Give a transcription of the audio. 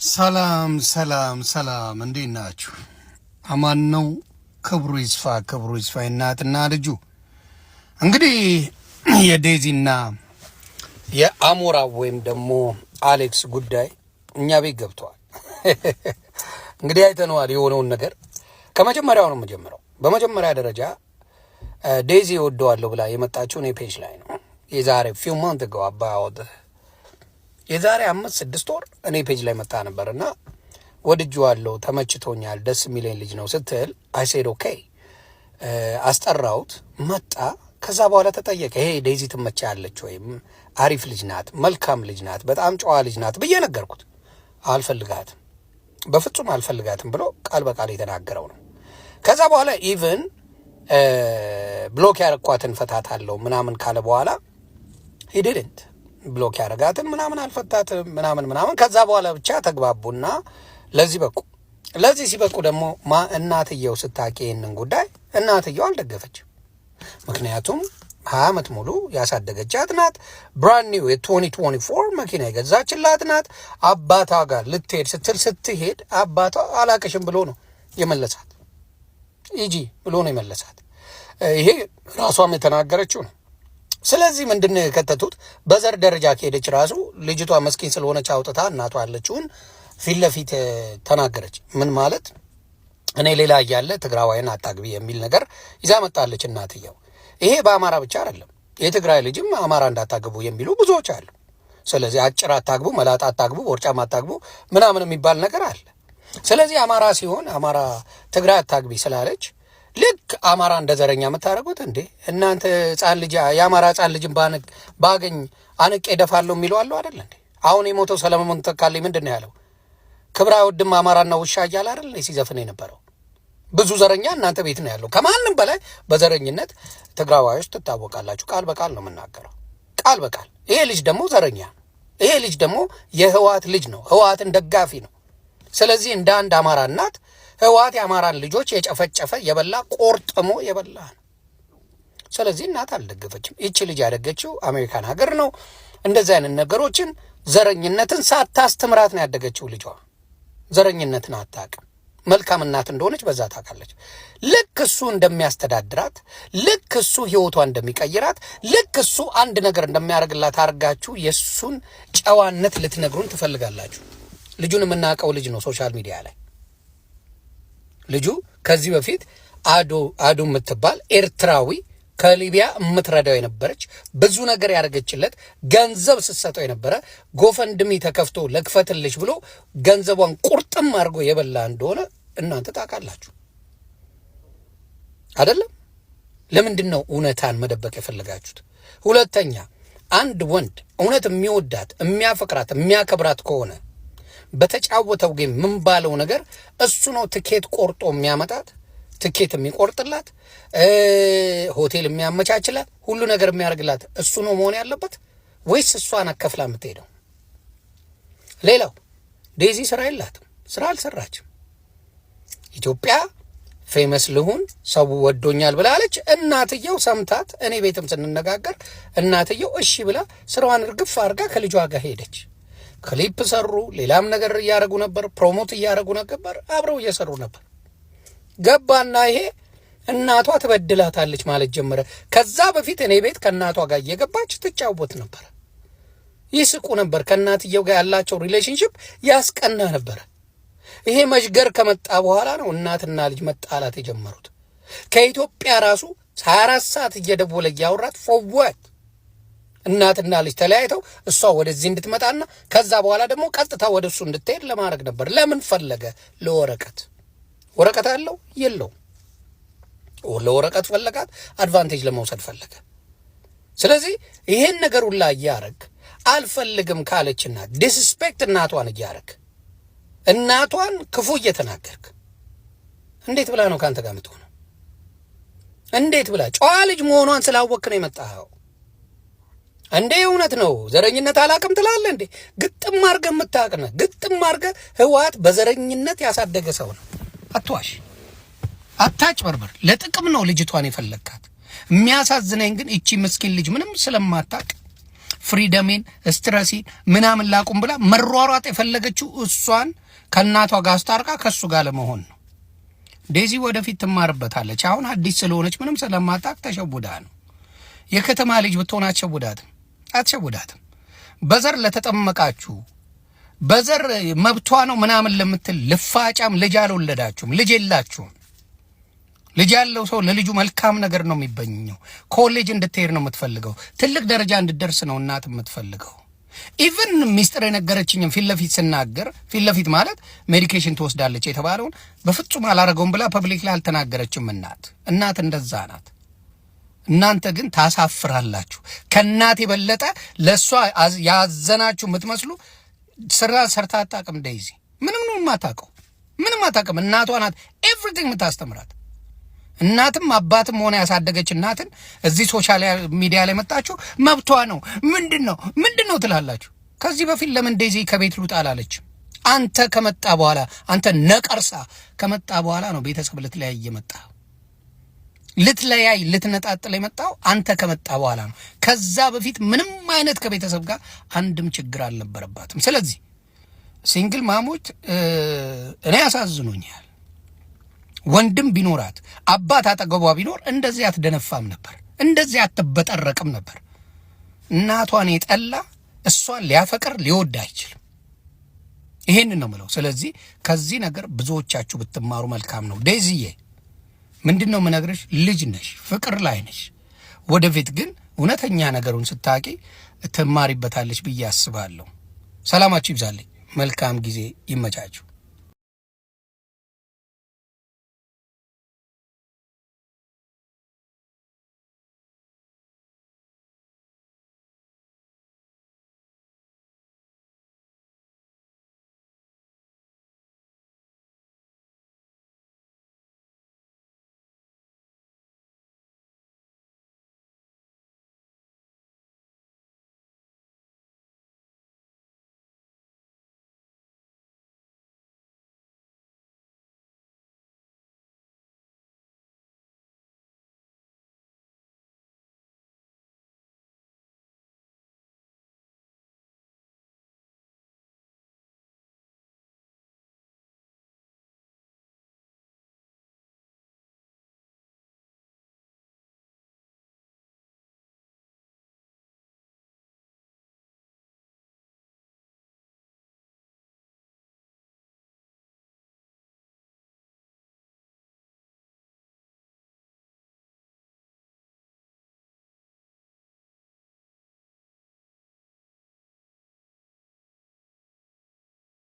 ሰላም ሰላም ሰላም፣ እንዴት ናችሁ? አማን ነው። ክብሩ ይስፋ እናትና ልጁ። እንግዲህ የዴዚና የአሞራ ወይም ደግሞ አሌክስ ጉዳይ እኛ ቤት ገብተዋል። እንግዲህ አይተነዋል የሆነውን ነገር። ከመጀመሪያው ነው የምጀምረው። በመጀመሪያ ደረጃ ዴዚ እወደዋለሁ ብላ የመጣችው እኔ ፔጅ ላይ ነው። የዛሬ ፊው ማንት ገው አባወጥ የዛሬ 5-6 ወር እኔ ፔጅ ላይ መጣ ነበርና ወድጄዋለሁ፣ ተመችቶኛል፣ ደስ የሚለኝ ልጅ ነው ስትል አይ ሴድ ኦኬ። አስጠራሁት፣ መጣ። ከዛ በኋላ ተጠየቀ፣ ይሄ ዴዚ ትመቻለች ወይም አሪፍ ልጅ ናት፣ መልካም ልጅ ናት፣ በጣም ጨዋ ልጅ ናት ብዬ ነገርኩት። አልፈልጋትም፣ በፍጹም አልፈልጋትም ብሎ ቃል በቃል የተናገረው ነው። ከዛ በኋላ ኢቭን ብሎክ ያረኳትን ፈታታለሁ ምናምን ካለ በኋላ ሂድንት ብሎክ ያረጋትን ምናምን አልፈታትም ምናምን። ከዛ በኋላ ብቻ ተግባቡና ለዚህ በቁ። ለዚህ ሲበቁ ደግሞ እናትየው ስታቂ ይህንን ጉዳይ እናትየው አልደገፈችም። ምክንያቱም 20 ዓመት ሙሉ ያሳደገቻት ናት። ብራንድ ኒው የ2024 መኪና የገዛችላት ናት። አባቷ ጋር ልትሄድ ስትሄድ አባቷ አላቅሽም ብሎ ነው የመለሳት። ኢጂ ብሎ ነው የመለሳት። ይሄ ራሷም የተናገረችው ነው። ስለዚህ ምንድን ነው የከተቱት? በዘር ደረጃ ከሄደች ራሱ ልጅቷ መስኪን ስለሆነች አውጥታ እናቷ ያለችውን ፊት ለፊት ተናገረች። ምን ማለት እኔ ሌላ እያለ ትግራዋይን አታግቢ የሚል ነገር ይዛ መጣለች እናትየው። ይሄ በአማራ ብቻ አይደለም፣ የትግራይ ልጅም አማራ እንዳታግቡ የሚሉ ብዙዎች አሉ። ስለዚህ አጭር አታግቡ፣ መላጣ አታግቡ፣ ቦርጫም አታግቡ ምናምን የሚባል ነገር አለ። ስለዚህ አማራ ሲሆን አማራ ትግራይ አታግቢ ስላለች ልክ አማራ እንደ ዘረኛ የምታደርጉት እንዴ እናንተ? ሕፃን ልጅ የአማራ ሕፃን ልጅን ባገኝ አንቄ ደፋለሁ የሚለው አለው አይደል እንዴ? አሁን የሞተው ሰለሞን ተካልኝ ምንድን ነው ያለው? ክብረ አይወድም አማራና ውሻ እያለ አይደል ሲዘፍን የነበረው? ብዙ ዘረኛ እናንተ ቤት ነው ያለው። ከማንም በላይ በዘረኝነት ትግራዋዮች ትታወቃላችሁ። ቃል በቃል ነው የምናገረው፣ ቃል በቃል። ይሄ ልጅ ደግሞ ዘረኛ ነው። ይሄ ልጅ ደግሞ የህወሓት ልጅ ነው፣ ህወሓትን ደጋፊ ነው። ስለዚህ እንደ አንድ አማራ እናት ህወሓት የአማራን ልጆች የጨፈጨፈ የበላ ቆርጥሞ የበላ ነው። ስለዚህ እናት አልደገፈችም። ይቺ ልጅ ያደገችው አሜሪካን ሀገር ነው። እንደዚህ አይነት ነገሮችን ዘረኝነትን ሳታስተምራት ነው ያደገችው። ልጇ ዘረኝነትን አታውቅም። መልካም እናት እንደሆነች በዛ ታውቃለች። ልክ እሱ እንደሚያስተዳድራት፣ ልክ እሱ ህይወቷ እንደሚቀይራት፣ ልክ እሱ አንድ ነገር እንደሚያደርግላት አድርጋችሁ የእሱን ጨዋነት ልትነግሩን ትፈልጋላችሁ። ልጁን የምናውቀው ልጅ ነው ሶሻል ሚዲያ ላይ። ልጁ ከዚህ በፊት አዱ የምትባል ኤርትራዊ ከሊቢያ የምትረዳው የነበረች ብዙ ነገር ያደረገችለት ገንዘብ ስትሰጠው የነበረ ጎፈንድሚ ተከፍቶ ለክፈትልሽ ብሎ ገንዘቧን ቁርጥም አድርጎ የበላ እንደሆነ እናንተ ታውቃላችሁ አይደለም? ለምንድን ነው እውነታን መደበቅ የፈለጋችሁት? ሁለተኛ አንድ ወንድ እውነት የሚወዳት የሚያፈቅራት የሚያከብራት ከሆነ በተጫወተው ጌም ምን ባለው ነገር እሱ ነው ትኬት ቆርጦ የሚያመጣት፣ ትኬት የሚቆርጥላት፣ ሆቴል የሚያመቻችላት፣ ሁሉ ነገር የሚያደርግላት እሱ ነው መሆን ያለበት ወይስ እሷን አከፍላ የምትሄደው? ሌላው ዴዚ ስራ የላትም፣ ስራ አልሰራችም። ኢትዮጵያ ፌመስ ልሁን ሰው ወዶኛል ብላለች። እናትየው ሰምታት፣ እኔ ቤትም ስንነጋገር እናትየው እሺ ብላ ስራዋን እርግፍ አድርጋ ከልጇ ጋር ሄደች። ክሊፕ ሰሩ፣ ሌላም ነገር እያደረጉ ነበር፣ ፕሮሞት እያደረጉ ነበር፣ አብረው እየሰሩ ነበር። ገባና ይሄ እናቷ ትበድላታለች ማለት ጀመረ። ከዛ በፊት እኔ ቤት ከእናቷ ጋር እየገባች ትጫወት ነበር፣ ይስቁ ነበር። ከእናትየው ጋር ያላቸው ሪሌሽንሽፕ ያስቀና ነበረ። ይሄ መሽገር ከመጣ በኋላ ነው እናትና ልጅ መጣላት የጀመሩት። ከኢትዮጵያ ራሱ 24 ሰዓት እየደወለ እያወራት ፎወት እናትና ልጅ ተለያይተው እሷ ወደዚህ እንድትመጣና ከዛ በኋላ ደግሞ ቀጥታ ወደ እሱ እንድትሄድ ለማድረግ ነበር። ለምን ፈለገ? ለወረቀት። ወረቀት አለው የለው? ለወረቀት ፈለጋት፣ አድቫንቴጅ ለመውሰድ ፈለገ። ስለዚህ ይሄን ነገር ሁላ እያረግ አልፈልግም ካለችና ዲስስፔክት እናቷን እያረግ እናቷን ክፉ እየተናገርክ እንዴት ብላ ነው ካንተ ጋር የምትሆነው? እንዴት ብላ? ጨዋ ልጅ መሆኗን ስላወቅ ነው የመጣኸው እንዴ? እውነት ነው ዘረኝነት አላቅም ትላለህ እንዴ? ግጥም አድርገህ የምታውቅነ ግጥም አድርገህ ህወሓት በዘረኝነት ያሳደገ ሰው ነው። አትዋሽ፣ አታጭበርበር። ለጥቅም ነው ልጅቷን የፈለግካት። የሚያሳዝነኝ ግን እቺ ምስኪን ልጅ ምንም ስለማታውቅ ፍሪደሜን ስትረሲን ምናምን ላቁም ብላ መሯሯጥ የፈለገችው እሷን ከእናቷ ጋር አስታርቃ ከሱ ጋር ለመሆን ነው። ዴዚ ወደፊት ትማርበታለች። አሁን አዲስ ስለሆነች ምንም ስለማታውቅ ተሸውዳ ነው። የከተማ ልጅ ብትሆን አትሸውዳትም። በዘር ለተጠመቃችሁ በዘር መብቷ ነው ምናምን ለምትል ልፋጫም ልጅ አልወለዳችሁም፣ ልጅ የላችሁም። ልጅ ያለው ሰው ለልጁ መልካም ነገር ነው የሚበኘው። ኮሌጅ እንድትሄድ ነው የምትፈልገው። ትልቅ ደረጃ እንድትደርስ ነው እናት የምትፈልገው። ኢቭን ሚስጥር የነገረችኝም ፊት ለፊት ስናገር፣ ፊት ለፊት ማለት ሜዲኬሽን ትወስዳለች የተባለውን በፍጹም አላረገውም ብላ ፐብሊክ ላይ አልተናገረችም። እናት እንደዛ ናት። እናንተ ግን ታሳፍራላችሁ። ከእናት የበለጠ ለእሷ ያዘናችሁ የምትመስሉ ስራ ሰርታ አታውቅም። ዴዚ ምንም ነው የማታውቅም። እናቷ ናት ኤቭሪቲንግ የምታስተምራት። እናትም አባትም ሆነ ያሳደገች እናትን እዚህ ሶሻል ሚዲያ ላይ መጣችሁ መብቷ ነው ምንድን ነው ትላላችሁ። ከዚህ በፊት ለምን ዴዚ ከቤት ልውጣ አላለችም? አንተ ከመጣ በኋላ አንተ ነቀርሳ ከመጣ በኋላ ነው ቤተሰብ ልትነጣጥል የመጣው አንተ ከመጣ በኋላ ነው። ከዛ በፊት ምንም አይነት ከቤተሰብ ጋር አንድም ችግር አልነበረባትም። ስለዚህ ሲንግል ማሞች እኔ ያሳዝኑኛል። ወንድም ቢኖራት አባት አጠገቧ ቢኖር እንደዚህ አትደነፋም ነበር፣ እንደዚህ አትበጠረቅም ነበር። እናቷን የጠላ እሷን ሊያፈቅር ሊወድ አይችልም። ይሄንን ነው የምለው። ስለዚህ ከዚህ ነገር ብዙዎቻችሁ ብትማሩ መልካም ነው። ዴዚዬ ምንድነው የምነግርሽ? ልጅ ነሽ፣ ፍቅር ላይ ነሽ። ወደፊት ግን እውነተኛ ነገሩን ስታቂ ትማሪበታለሽ ብዬ አስባለሁ። ሰላማችሁ ይብዛልኝ። መልካም ጊዜ ይመቻችሁ።